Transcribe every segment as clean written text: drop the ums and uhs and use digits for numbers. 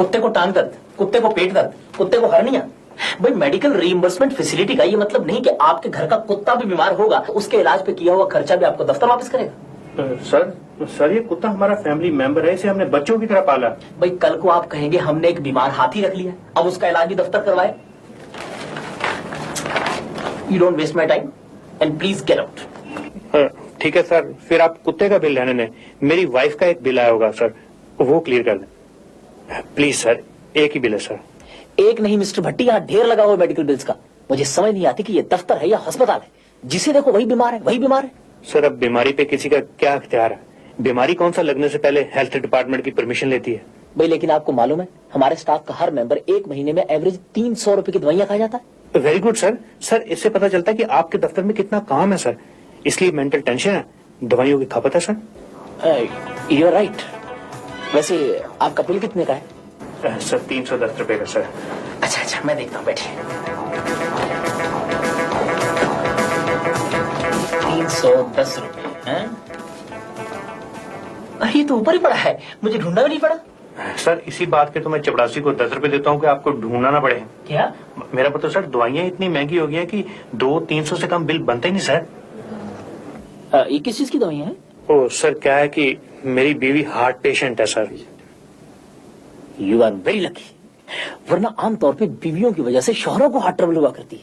कुत्ते को टांग दर्द, कुत्ते को पेट दर्द, कुत्ते को हर्निया। भाई मेडिकल रीइंबर्समेंट फैसिलिटी का ये मतलब नहीं कि आपके घर का कुत्ता भी बीमार होगा तो उसके इलाज पे किया हुआ खर्चा भी आपको दफ्तर वापस करेगा। सर ये कुत्ता हमारा फैमिली मेंबर है, इसे हमने बच्चों की तरह पाला। भाई कल को आप कहेंगे हमने एक बीमार हाथी रख लिया, अब उसका इलाज भी दफ्तर करवाए। You don't waste my time and please get out. ठीक है सर, फिर आप कुत्ते का बिल लेने ने मेरी वाइफ का एक बिल आया होगा सर, वो क्लियर कर दें प्लीज सर। एक ही बिल है सर। एक नहीं मिस्टर भट्टी, यहाँ ढेर लगा हुआ मेडिकल बिल्स का। मुझे समझ नहीं आती कि ये दफ्तर है या अस्पताल है, जिसे देखो वही बीमार है, वही बीमार है। सर अब बीमारी पे किसी का क्या अख्तियार है? बीमारी कौन सा लगने से पहले हेल्थ डिपार्टमेंट की परमिशन लेती है। भाई लेकिन आपको मालूम है हमारे स्टाफ का हर मेंबर एक महीने में एवरेज 300 रुपए की दवाइयां खा जाता है। Very good sir. सर इससे पता चलता है कि आपके दफ्तर में कितना काम है सर, इसलिए मेंटल टेंशन है, दवाइयों की खपत है सर। You are right. वैसे आपका बिल कितने का है? सर 310 रुपए का सर। अच्छा अच्छा मैं देखता हूँ, बैठिए। 310 रुपए हैं? अरे ये तो ऊपर ही पड़ा है, मुझे ढूंढना भी नहीं पड़ा। सर इसी बात के तो मैं चपरासी को 10 रुपए देता हूँ कि आपको ढूंढना ना पड़े। क्या? मेरा मतलब सर दवाइयाँ इतनी महंगी हो गई हैं कि 200-300 से कम बिल बनते ही नहीं सर। ये किस चीज की दवाइयाँ हैं? ओ सर क्या है कि मेरी बीवी हार्ट पेशेंट है sir. You are very lucky, वरना आमतौर पे बीवियों की वजह से शौहरों को हार्ट ट्रबल हुआ करती है।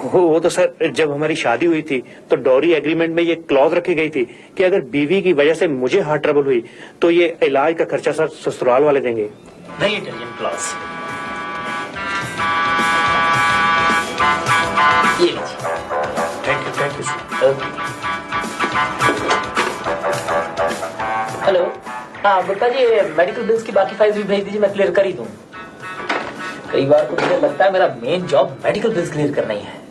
वो तो सर जब हमारी शादी हुई थी तो डॉरी एग्रीमेंट में ये क्लॉज रखी गई थी कि अगर बीवी की वजह से मुझे हार्ट ट्रबल हुई तो ये इलाज का खर्चा सर ससुराल वाले देंगे। Very intelligent clause. ये लीजिए। Thank you sir. हेलो, हाँ गुप्ता जी, मेडिकल बिल्स की बाकी फाइल्स भी भेज दीजिए, मैं क्लियर कर ही दूँ। कई बार तो मुझे लगता है मेरा main job medical bills clear करना ही है।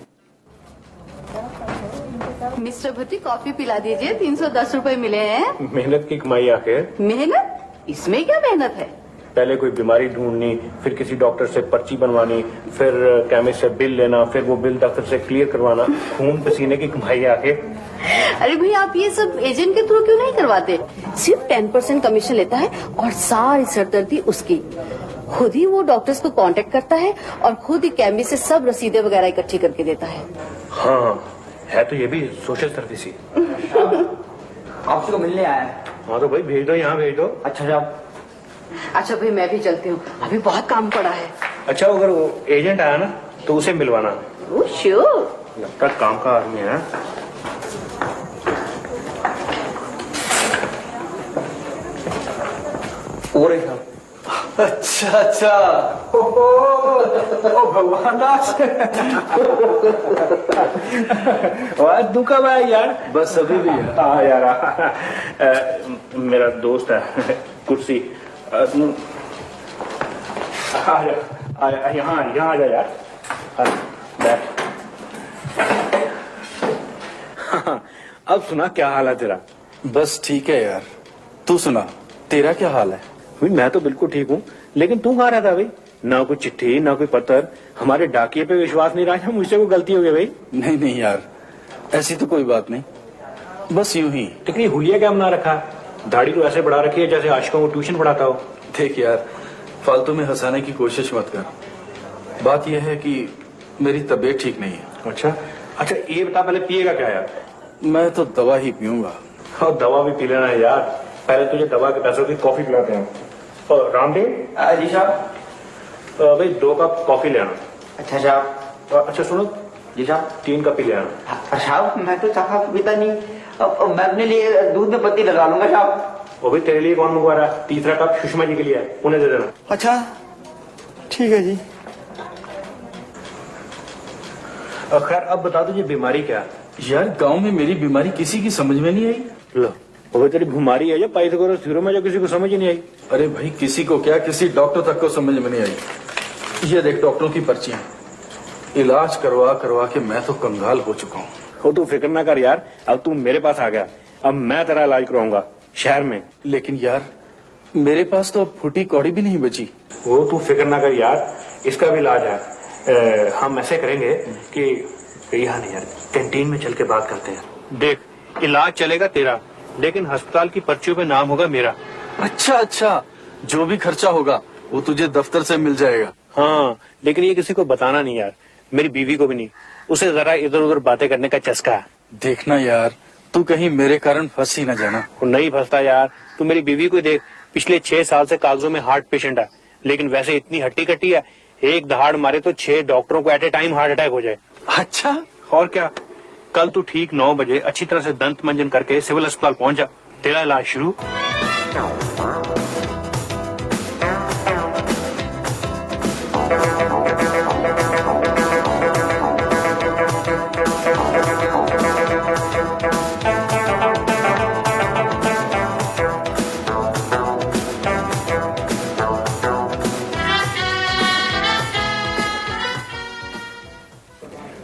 मिस्टर भट्टी कॉफी पिला दीजिए, 310 रुपए मिले हैं। मेहनत की कमाई आखिर। मेहनत? इसमें क्या मेहनत है? पहले कोई बीमारी ढूंढनी, फिर किसी डॉक्टर से पर्ची बनवानी, फिर केमिस्ट से बिल लेना, फिर वो बिल दफ्तर से क्लियर करवाना। खून पसीने की कमाई आखिर। अरे भाई आप ये सब एजेंट के थ्रू क्यों नहीं करवाते? सिर्फ 10% कमीशन लेता है और सारी सरदर्दी उसकी। खुद ही वो डॉक्टर्स को कांटेक्ट करता है और खुद ही केमिस्ट से सब रसीदें वगैरह इकट्ठी करके देता है। हाँ है तो ये भी सोशल सर्विस ही। आपसे को मिलने आया है। हाँ तो भाई भेज दो, यहाँ भेज दो। अच्छा साहब। अच्छा भाई मैं भी चलती हूँ, अभी बहुत काम पड़ा है। अच्छा अगर वो एजेंट आया ना तो उसे मिलवाना। Oh sure. लगता काम का आदमी है। और अच्छा अच्छा ओ भगवान दास दुखा भाई यार, बस अभी भी है। हाँ यार मेरा दोस्त है कुर्सी। यहाँ आ जा यार, बैठ। अब सुना क्या हाल है तेरा? बस ठीक है यार, तू सुना तेरा क्या हाल है? मैं तो बिल्कुल ठीक हूँ, लेकिन तू कहाँ रहता भाई? ना कोई चिट्ठी ना कोई पत्र, हमारे डाकिये पे विश्वास नहीं रहा, मुझसे कोई गलती हो गई भाई? नहीं नहीं यार, ऐसी तो कोई बात नहीं, बस यूं ही। लेकिन हुलिया क्या बना रखा, दाढ़ी तो ऐसे बढ़ा रखी है जैसे आशिकों को ट्यूशन पढ़ाता हो। देख यार, फालतू में हंसाने की कोशिश मत कर। बात यह है कि मेरी तबीयत ठीक नहीं है। अच्छा अच्छा ये बता, पहले पिएगा क्या यार? मैं तो दवा ही पीऊंगा। और दवा भी पी लेना है यार, पहले तुझे दवा के पैसों की कॉफी पिलाते हैं। और रामदेव जी साहब। भाई 2 कप कॉफी ले आना। अच्छा साहब। अच्छा सुनो जी साहब। 3 कप ही ले आना। साहब मैं तो चाह पीता नहीं, अब मैं अपने लिए दूध में पत्ती लगा लूंगा साहब। वो भी तेरे लिए कौन मंगवा रहा है? 3रा कप सुषमा जी के लिए है, उन्हें दे देना। अच्छा ठीक है जी। खैर अब बता तुझे बीमारी क्या है? यार गांव में मेरी बीमारी किसी की समझ में नहीं आई। लो वो तेरी बीमारी है या पाइथागोरस थ्योरम में जो किसी को समझ ही नहीं आई? अरे भाई किसी को क्या, किसी डॉक्टर तक को समझ में नहीं आई। ये देख डॉक्टरों की पर्चियां, इलाज करवा करवा के मैं तो कंगाल हो चुका हूँ। वो तू फिक्र ना कर यार, अब तू मेरे पास आ गया, अब मैं तेरा इलाज कराऊंगा शहर में। लेकिन यार मेरे पास तो अब फूटी कौड़ी भी नहीं बची। वो तू फिक्र ना कर यार, इसका भी इलाज है। हम ऐसे करेंगे कि यहाँ नहीं यार, कैंटीन में चल के बात करते हैं। देख इलाज चलेगा तेरा, लेकिन अस्पताल की पर्चियों पे नाम होगा मेरा। अच्छा अच्छा, जो भी खर्चा होगा वो तुझे दफ्तर से मिल जाएगा। हाँ, लेकिन ये किसी को बताना नहीं यार, मेरी बीवी को भी नहीं। उसे जरा इधर उधर बातें करने का चस्का है। देखना यार, तू कहीं मेरे कारण फंस ही न जाना। वो नहीं फंसता यार, तू मेरी बीवी को देख, पिछले 6 साल से कागजों में हार्ट पेशेंट है, लेकिन वैसे इतनी हट्टी कट्टी है, एक दहाड़ मारे तो 6 डॉक्टरों को at a time heart attack हो जाए। अच्छा, और क्या, कल तू ठीक 9 बजे अच्छी तरह से दंत मंजन करके सिविल अस्पताल पहुंच जा, तेरा इलाज शुरू।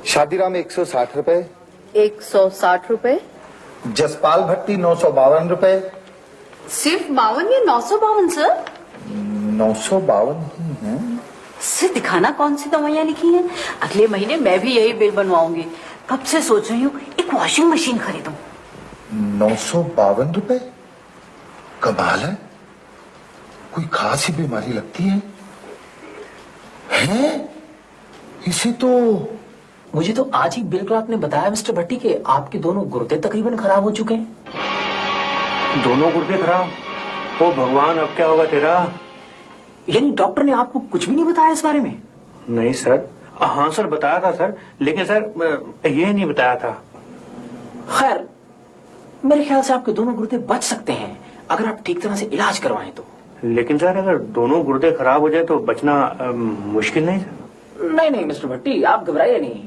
शादीराम 160 रुपए, 160 रुपए। जसपाल भट्टी 952 रुपए। सिर्फ 52 या 952 सर? 952 ही है। सर दिखाना कौन सी दवाइयाँ लिखी हैं? अगले महीने मैं भी यही बिल बनवाऊंगी। कब से सोच रही हूँ एक वॉशिंग मशीन खरीदूं। 952 रुपए, कमाल है। कोई खास ही बीमारी लगती है? इसे तो मुझे तो आज ही बिल क्लार्क ने बताया मिस्टर भट्टी के आपके दोनों गुर्दे तकरीबन खराब हो चुके हैं। दोनों गुर्दे खराब? ओ भगवान, अब क्या होगा तेरा? यानी डॉक्टर ने आपको कुछ भी नहीं बताया इस बारे में? नहीं सर, हाँ सर बताया था सर, लेकिन सर ये नहीं बताया था। खैर, मेरे ख्याल से आपके दोनों गुर्दे बच सकते हैं अगर आप ठीक तरह से इलाज करवाएं तो। लेकिन सर अगर दोनों गुर्दे खराब हो जाए तो बचना मुश्किल नहीं सर? नहीं मिस्टर भट्टी, आप घबराइए नहीं।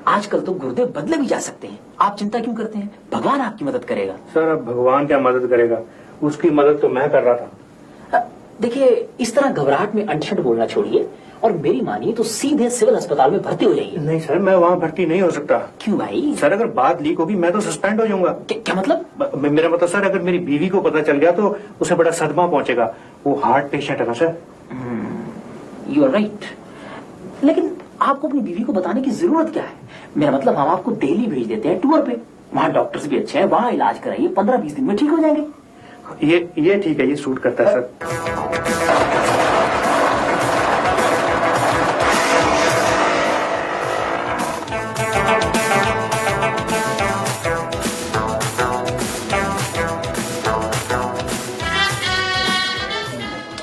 आजकल तो गुर्दे बदले भी जा सकते हैं, आप चिंता क्यों करते हैं? भगवान आपकी मदद करेगा। सर अब भगवान क्या मदद करेगा, उसकी मदद तो मैं कर रहा था। देखिए, इस तरह घबराहट में अंट-शंट बोलना छोड़िए और मेरी मानिए तो सीधे सिविल अस्पताल में भर्ती हो जाइए। नहीं सर, मैं वहाँ भर्ती नहीं हो सकता। क्यों भाई? सर अगर बात लीक होगी मैं तो सस्पेंड हो जाऊंगा। क्या मतलब? मेरा मतलब सर, अगर मेरी बीवी को पता चल गया तो उसे बड़ा सदमा पहुंचेगा। वो हार्ट पेशेंट है ना सर। यू आर राइट, लेकिन आपको अपनी बीवी को बताने की जरूरत क्या है? मेरा मतलब, हम आपको दिल्ली भेज देते हैं टूर पे, वहाँ डॉक्टर्स भी अच्छे हैं, वहाँ इलाज कराइए, 15-20 दिन में ठीक हो जाएंगे। ये ठीक है, ये सूट करता है सर।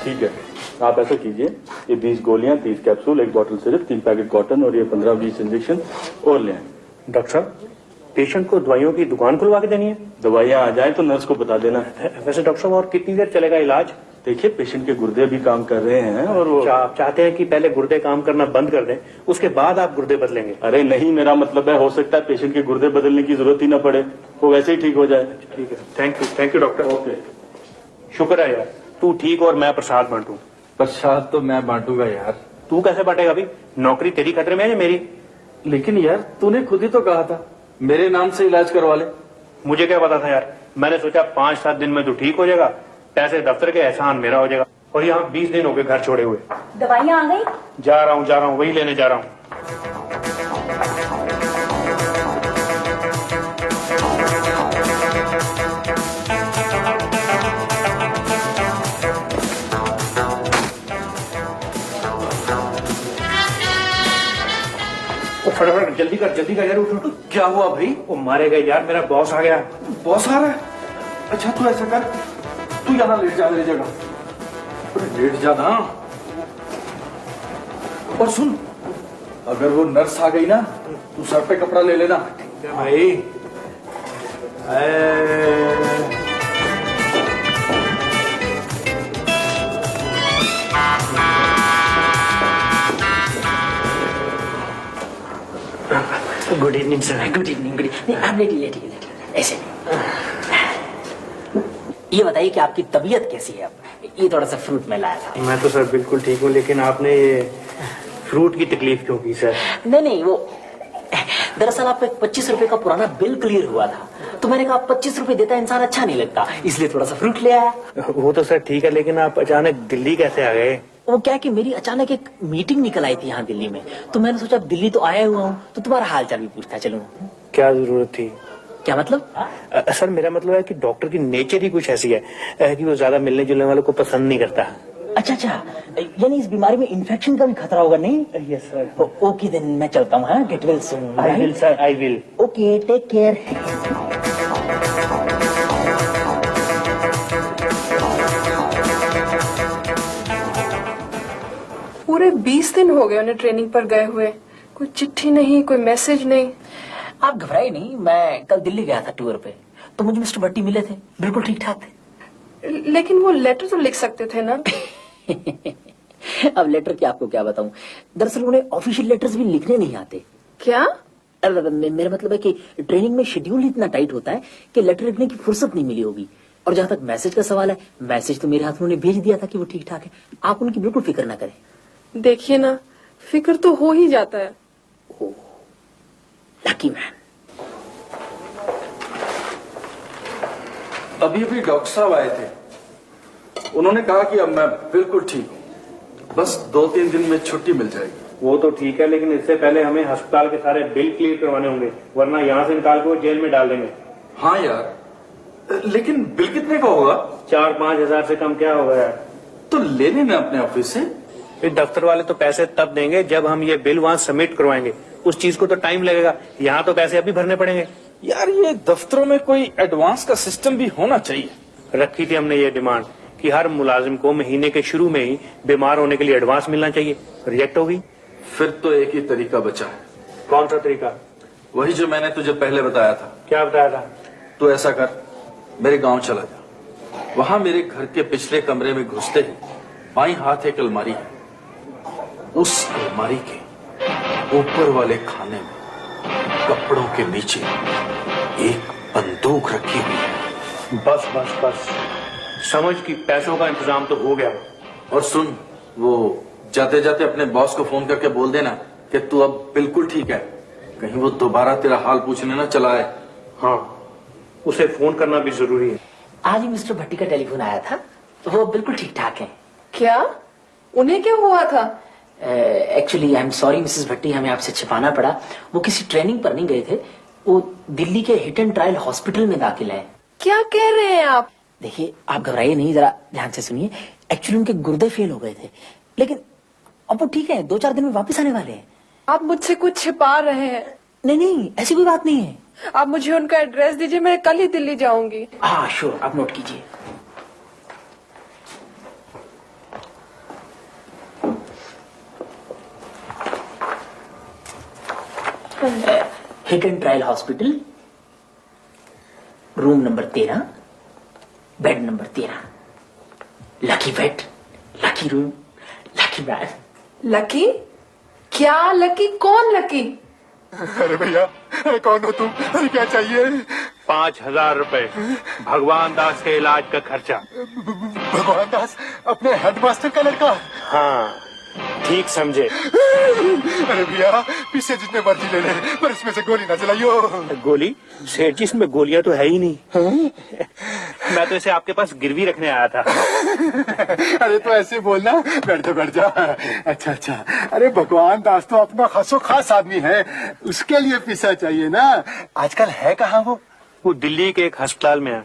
ठीक है, आप ऐसा कीजिए, ये 20 गोलियां, 30 capsule, 1 bottle syrup, 3 packet cotton और ये 15-20 इंजेक्शन और ले आए। डॉक्टर साहब, पेशेंट को दवाइयों की दुकान खुलवा के देनी है? दवाइयां आ जाए तो नर्स को बता देना। वैसे डॉक्टर साहब और कितनी देर चलेगा इलाज? देखिए, पेशेंट के गुर्दे भी काम कर रहे हैं और वो आप चाहते हैं कि पहले गुर्दे काम करना बंद कर दें, उसके बाद आप गुर्दे बदलेंगे? अरे नहीं, मेरा मतलब है हो सकता है पेशेंट के गुर्दे बदलने की जरूरत ही ना पड़े, वो वैसे ही ठीक हो जाए। ठीक है, थैंक यू डॉक्टर। ओके, शुक्र है यार, तू ठीक और मैं प्रसाद बांटू। प्रसाद तो मैं बांटूंगा यार। तू कैसे बांटेगा अभी? नौकरी तेरी खतरे में है या मेरी? लेकिन यार, तूने खुद ही तो कहा था मेरे नाम से इलाज करवा ले। मुझे क्या पता था यार, मैंने सोचा 5-7 दिन में तू ठीक हो जाएगा, पैसे दफ्तर के एहसान मेरा हो जाएगा। और यहाँ 20 दिन हो गए घर छोड़े हुए। दवाइयाँ आ गई? जा रहा हूँ, वही लेने जा रहा हूँ। फटाफट जल्दी कर यार, उठ। क्या हुआ भाई? वो मारेगा यार, मेरा बॉस आ गया। बॉस आ रहा है? अच्छा तू ऐसा कर, तू यहाँ लेट जा मेरी जगह। अरे लेट जा ना। और सुन, अगर वो नर्स आ गई ना, तू सर पे कपड़ा ले लेना। भाई good evening sir. Good evening. आप लेटिए ऐसे। ये बताइए कि आपकी तबीयत कैसी है? अब ये थोड़ा सा फ्रूट में लाया था। मैं तो सर बिल्कुल ठीक हूँ, लेकिन आपने ये फ्रूट की तकलीफ क्यों की सर? नहीं, वो दरअसल आपका 25 रुपए का पुराना बिल क्लियर हुआ था, तो मैंने कहा 25 रुपए देता इंसान अच्छा नहीं लगता, इसलिए थोड़ा सा फ्रूट ले आया। वो तो सर ठीक है, लेकिन आप अचानक दिल्ली कैसे आ गए? वो क्या है कि मेरी अचानक एक मीटिंग निकल आई थी यहाँ दिल्ली में, तो मैंने सोचा दिल्ली तो आया हुआ हूँ तो तुम्हारा हाल चाल भी पूछता चलूं। क्या जरूरत थी? क्या मतलब? सर मेरा मतलब है कि डॉक्टर की नेचर ही कुछ ऐसी है कि वो ज्यादा मिलने जुलने वालों को पसंद नहीं करता। अच्छा अच्छा, यानी इस बीमारी में इन्फेक्शन का भी खतरा होगा नहीं? Yes sir. ओके देन मैं चलता हूँ। हाँ, get well soon. I will sir, I will. Okay, take care. पूरे 20 दिन हो गए उन्हें ट्रेनिंग पर गए हुए, कोई चिट्ठी नहीं, कोई मैसेज नहीं। आप घबराए नहीं, मैं कल दिल्ली गया था टूर पे, तो मुझे मिस्टर भट्टी मिले थे, बिल्कुल ठीक ठाक थे। लेकिन वो लेटर तो लिख सकते थे ना। अब लेटर की आपको क्या बताऊं, दरअसल उन्हें ऑफिशियल लेटर्स भी लिखने नहीं आते। क्या? मेरा मतलब है कि ट्रेनिंग में शेड्यूल इतना टाइट होता है कि लेटर लिखने की फुर्सत नहीं मिली होगी। और जहां तक मैसेज का सवाल है, मैसेज तो मेरे हाथ में उन्हें भेज दिया था कि वो ठीक ठाक है। आप उनकी बिल्कुल फिक्र ना करें। देखिए ना, फिक्र तो हो ही जाता है। Lucky man. अभी अभी डॉक्टर साहब आए थे, उन्होंने कहा कि अब मैं बिल्कुल ठीक हूँ, बस 2-3 दिन में छुट्टी मिल जाएगी। वो तो ठीक है, लेकिन इससे पहले हमें अस्पताल के सारे बिल क्लियर करवाने होंगे, वरना यहाँ से निकाल के वो जेल में डाल देंगे। हाँ यार, लेकिन बिल कितने का होगा? 4-5 हजार से कम क्या होगा यार? तो ले लेना अपने ऑफिस से। फिर दफ्तर वाले तो पैसे तब देंगे जब हम ये बिल वहाँ सबमिट करवाएंगे, उस चीज को तो टाइम लगेगा। यहाँ तो पैसे अभी भरने पड़ेंगे। यार ये दफ्तरों में कोई एडवांस का सिस्टम भी होना चाहिए। रखी थी हमने ये डिमांड कि हर मुलाजिम को महीने के शुरू में ही बीमार होने के लिए एडवांस मिलना चाहिए। रिजेक्ट हो गई। फिर तो एक ही तरीका बचा है। कौन सा तरीका? वही जो मैंने तुझे पहले बताया था। क्या बताया था? तू ऐसा कर, मेरे गांव चला जा, वहां मेरे घर के पिछले कमरे में घुसते ही बाईं हाथ एक अलमारी है, उस अलमारी के ऊपर वाले खाने में कपड़ों के नीचे एक बंदूक रखी हुई है। बस बस बस, समझ की पैसों का इंतजाम तो हो गया। और सुन, वो जाते जाते अपने बॉस को फोन करके बोल देना कि तू अब बिल्कुल ठीक है, कहीं वो दोबारा तेरा हाल पूछने ना चला आए। हाँ, उसे फोन करना भी जरूरी है। आज ही मिस्टर भट्टी का टेलीफोन आया था, तो वो बिल्कुल ठीक ठाक है। क्या? उन्हें क्या हुआ था? Actually I am sorry Mrs Bhatti, हमें आपसे छिपाना पड़ा। वो किसी ट्रेनिंग पर नहीं गए थे, वो दिल्ली के हिट एंड ट्रायल हॉस्पिटल में दाखिल है। क्या कह रहे हैं आप? देखिए, आप घबराइए नहीं, जरा ध्यान से सुनिए। एक्चुअली उनके गुर्दे फेल हो गए थे, लेकिन अब वो ठीक है, 2-4 दिन में वापस आने वाले हैं। आप मुझसे कुछ छिपा रहे हैं। नहीं नहीं, ऐसी कोई बात नहीं है। आप मुझे उनका एड्रेस दीजिए, मैं कल ही दिल्ली जाऊंगी। हाँ श्योर, आप नोट कीजिए। Hit and trial hospital, room number 13, bed number 13। Lucky bed, lucky room, lucky man. Lucky? क्या लकी? कौन लकी? अरे भैया, कौन हो तुम? अरे क्या चाहिए? 5,000 रुपए, भगवान दास के इलाज का खर्चा। भगवान दास अपने हेडमास्टर का लड़का? हाँ, ठीक समझे। अरे भैया, पीछे जितने मर्जी ले ले, पर इसमें से गोली ना चलाइयो। गोली? सेठ जी, इसमें गोलियां तो है ही नहीं। मैं तो इसे आपके पास गिरवी रखने आया था। अरे तो ऐसे बोलना, बैठ जा बैठ जा। अच्छा अच्छा, अरे भगवान दास तो अपना खासो खास आदमी है, उसके लिए पैसा चाहिए ना। आजकल है कहाँ वो? वो दिल्ली के एक अस्पताल में है।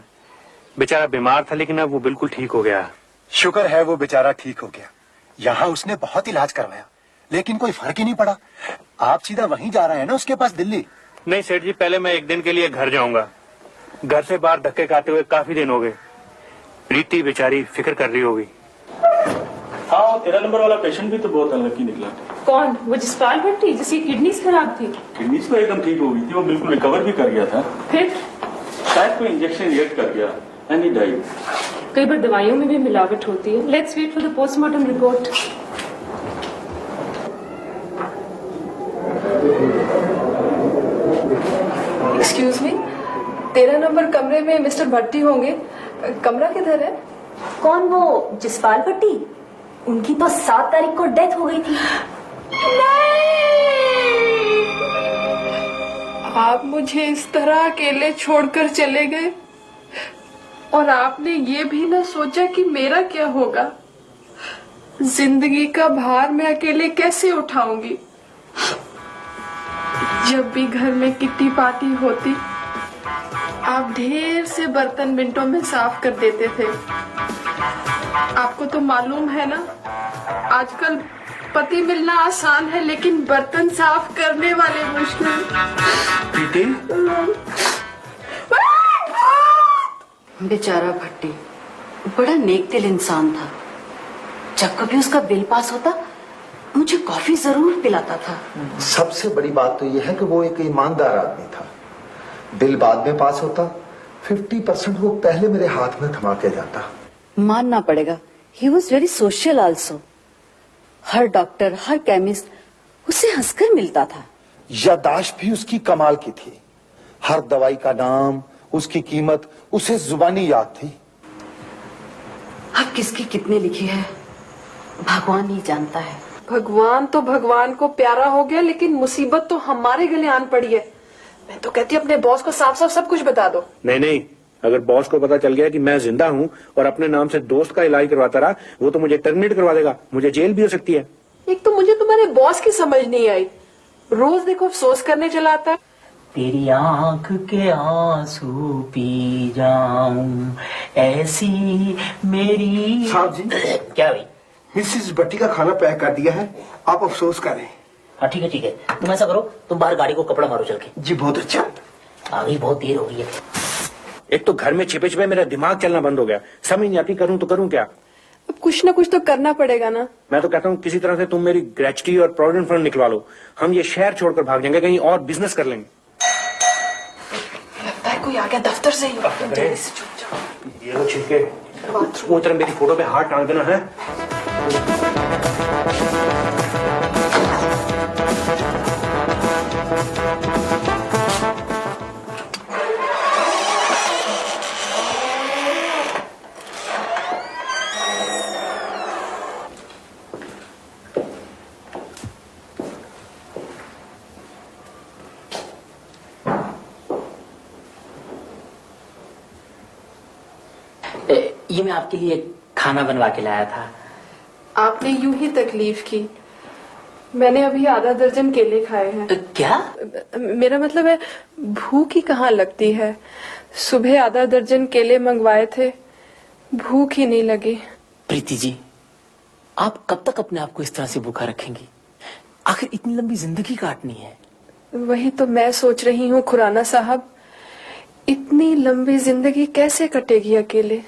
बेचारा बीमार था, लेकिन अब वो बिल्कुल ठीक हो गया। शुक्र है वो बेचारा ठीक हो गया। यहाँ उसने बहुत इलाज करवाया, लेकिन कोई फर्क ही नहीं पड़ा। आप सीधा वहीं जा रहे हैं ना उसके पास, दिल्ली? नहीं सेठ जी, पहले मैं एक दिन के लिए घर जाऊंगा। घर से बाहर धक्के खाते हुए काफी दिन हो गए। प्रीति बेचारी फिक्र कर रही होगी। हाँ, 13 नंबर वाला पेशेंट भी तो बहुत अनलकी निकला। कौन? वो जसपाल भट्टी जिसकी किडनीज खराब थी? किडनीज तो एकदम ठीक हो गई थी, वो बिल्कुल रिकवर भी कर गया था। फिर शायद कोई इंजेक्शन रिएक्ट कर गया एंड ही डाइड। कई बार दवाइयों में भी मिलावट होती है। Let's wait for the postmortem report. Excuse me, 13 number कमरे में मिस्टर भट्टी होंगे। कमरा किधर है? कौन? वो जसपाल भट्टी? उनकी तो 7 तारीख को डेथ हो गई थी। आप मुझे इस तरह अकेले छोड़कर चले गए, और आपने ये भी न सोचा कि मेरा क्या होगा। जिंदगी का भार मैं अकेले कैसे उठाऊंगी? जब भी घर में किट्टी पार्टी होती, आप ढेर से बर्तन मिनटों में साफ कर देते थे। आपको तो मालूम है ना, आजकल पति मिलना आसान है लेकिन बर्तन साफ करने वाले मुश्किल। प्रीति, बेचारा भट्टी बड़ा नेक दिल इंसान था। जब कभी उसका बिल पास होता मुझे कॉफी जरूर पिलाता था। सबसे बड़ी बात तो यह है कि वो एक ईमानदार आदमी था। बिल बाद में पास होता, 50% वो पहले मेरे हाथ में थमा के जाता। मानना पड़ेगा, he was very social also. Her doctor, her chemist उसे हंसकर मिलता था। यादाश्त भी उसकी कमाल की थी। हर दवाई का नाम, उसकी कीमत उसे जुबानी याद थी। अब किसकी कितने लिखी है भगवान ही जानता है। भगवान तो भगवान को प्यारा हो गया, लेकिन मुसीबत तो हमारे गले आन पड़ी है। मैं तो कहती अपने बॉस को साफ साफ सब कुछ बता दो। नहीं, अगर बॉस को पता चल गया कि मैं जिंदा हूँ और अपने नाम से दोस्त का इलाज करवाता रहा, वो तो मुझे टर्मिनेट करवा देगा, मुझे जेल भी हो सकती है। एक तो मुझे तुम्हारे बॉस की समझ नहीं आई, रोज देखो अफसोस करने चला आता है। तेरी आंख के आंसू पी जाऊं ऐसी मेरी। साहब जी, क्या भाई? मिसेस भट्टी का खाना पैक कर दिया है, आप अफसोस करें। हाँ ठीक है, तुम ऐसा करो, तुम बाहर गाड़ी को कपड़ा मारो चल के। जी बहुत अच्छा। अभी बहुत देर हो गई है। एक तो घर में छिपे छिपे मेरा दिमाग चलना बंद हो गया, समझ नहीं आती करूं तो करूं क्या। अब कुछ ना कुछ तो करना पड़ेगा ना। मैं तो कहता हूँ किसी तरह से तुम मेरी ग्रेच्युटी और प्रोविडेंट फंड निकलवा लो, हम ये शहर छोड़कर भाग जाएंगे, कहीं और बिजनेस कर लेंगे। लगता है कोई आ गया दफ्तर से ही। ये लो छिलके, वो तरह मेरी फोटो पे हाथ टांग देना है। ये मैं आपके लिए खाना बनवा के लाया था। आपने यूं ही तकलीफ की, मैंने अभी आधा दर्जन केले खाए हैं। क्या? मेरा मतलब है भूख ही कहाँ लगती है। सुबह आधा दर्जन केले मंगवाए थे, भूख ही नहीं लगी। प्रीति जी, आप कब तक अपने आप को इस तरह से भूखा रखेंगी? आखिर इतनी लंबी जिंदगी काटनी है। वही तो मैं सोच रही हूँ खुराना साहब, इतनी लंबी जिंदगी कैसे कटेगी अकेले।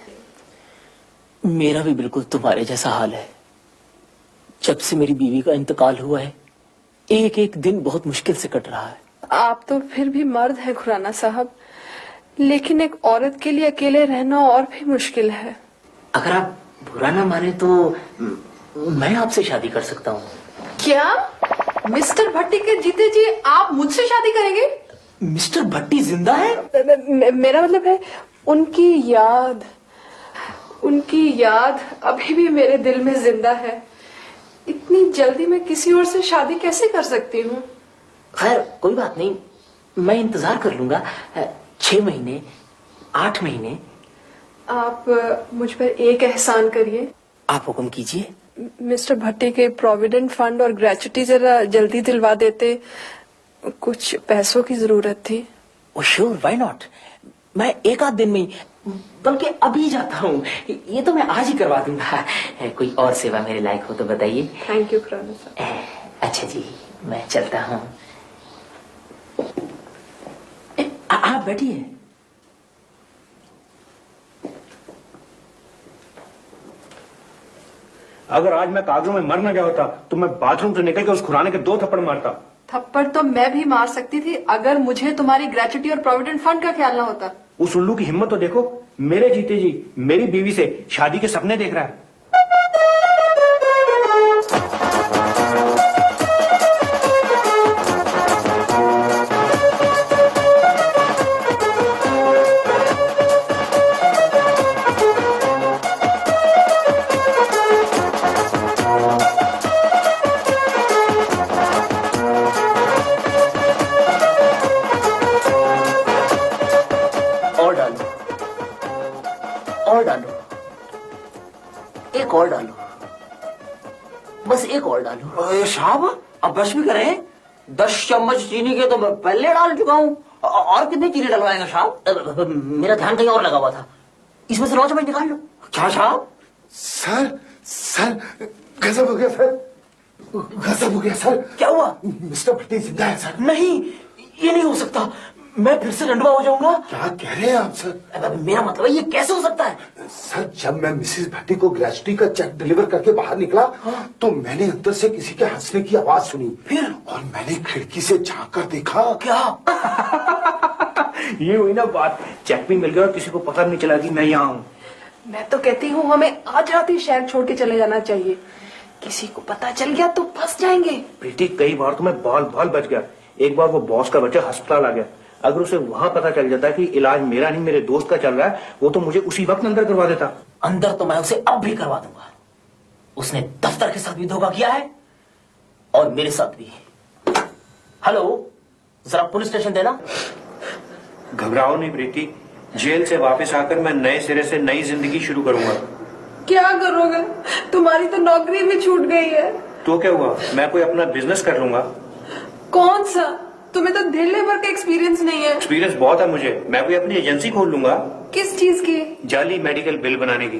मेरा भी बिल्कुल तुम्हारे जैसा हाल है। जब से मेरी बीवी का इंतकाल हुआ है, एक एक दिन बहुत मुश्किल से कट रहा है। आप तो फिर भी मर्द हैं खुराना साहब, लेकिन एक औरत के लिए अकेले रहना और भी मुश्किल है। अगर आप बुरा ना माने तो मैं आपसे शादी कर सकता हूँ। क्या मिस्टर भट्टी के जीते जी आप मुझसे शादी करेंगे? मिस्टर भट्टी जिंदा है? मेरा मतलब है उनकी याद अभी भी मेरे दिल में जिंदा है। इतनी जल्दी मैं किसी और से शादी कैसे कर सकती हूँ? खैर कोई बात नहीं, मैं इंतजार कर लूंगा। 6 महीने, 8 महीने। आप मुझ पर एक एहसान करिए। आप हुक्म कीजिए। मिस्टर भट्टी के प्रोविडेंट फंड और ग्रेच्युटी जरा जल्दी दिलवा देते, कुछ पैसों की जरूरत थी। ओ श्योर, व्हाई नॉट। मैं एक आध दिन में ही, बल्कि अभी जाता हूँ। ये तो मैं आज ही करवा दूंगा। कोई और सेवा मेरे लायक हो तो बताइए। थैंक यू खुराना साहब। अच्छा जी, मैं चलता हूँ। आप बैठिए। अगर आज मैं कागजों में मर न गया होता तो मैं बाथरूम से निकल के उस खुराने के 2 थप्पड़ मारता। थप्पड़ तो मैं भी मार सकती थी अगर मुझे तुम्हारी ग्रेच्युटी और प्रोविडेंट फंड का ख्याल ना होता। उस उल्लू की हिम्मत तो देखो, मेरे जीते जी मेरी बीवी से शादी के सपने देख रहा है। और डालो, एक और डालो, बस एक और डालो। साहब अब बस भी करें, 10 चम्मच चीनी के तो मैं पहले डाल चुका हूँ, और कितनी चीनी डलवाएंगे साहब? मेरा ध्यान कहीं और लगा हुआ था, इसमें से 9 चम्मच निकाल लो। क्या साहब, सर सर गजब हो गया सर, गजब हो गया सर। क्या हुआ? मिस्टर भट्टी जिंदा है सर। नहीं, ये नहीं हो सकता, मैं फिर से रंडवा हो जाऊंगा। क्या कह रहे हैं आप सर? अब मेरा मतलब है, ये कैसे हो सकता है? सर जब मैं मिसेस भट्टी को ग्रेजुटी का चेक डिलीवर करके बाहर निकला, तो मैंने अंदर से किसी के हंसने की आवाज सुनी, फिर और मैंने खिड़की से झांक कर देखा। क्या? ये हुई ना बात, चेक भी मिल गया और किसी को पता नहीं चला कि मैं यहाँ हूँ। मैं तो कहती हूँ हमें आज रात ही शहर छोड़ के चले जाना चाहिए, किसी को पता चल गया तो फंस जाएंगे। प्रीति कई बार तो मैं बाल बाल बच गया, एक बार वो बॉस का बच्चा अस्पताल आ गया, अगर उसे वहां पता चल जाता कि इलाज मेरा नहीं मेरे दोस्त का चल रहा है, वो तो मुझे उसी वक्त अंदर करवा देता। अंदर तो मैं उसे अब भी करवा दूंगा, उसने दफ्तर के साथ भी धोखा किया है और मेरे साथ भी। हेलो, जरा पुलिस स्टेशन देना। घबराओ नहीं प्रीति, जेल से वापस आकर मैं नए सिरे से नई जिंदगी शुरू करूंगा। क्या करोगे? तुम्हारी तो नौकरी भी छूट गई है। तो क्या हुआ, मैं कोई अपना बिजनेस कर लूंगा। कौन सा? तुम्हें तो दिल लेबर का एक्सपीरियंस नहीं है। एक्सपीरियंस बहुत है मुझे, मैं कोई अपनी एजेंसी खोल लूंगा। किस चीज की? जाली मेडिकल बिल बनाने की।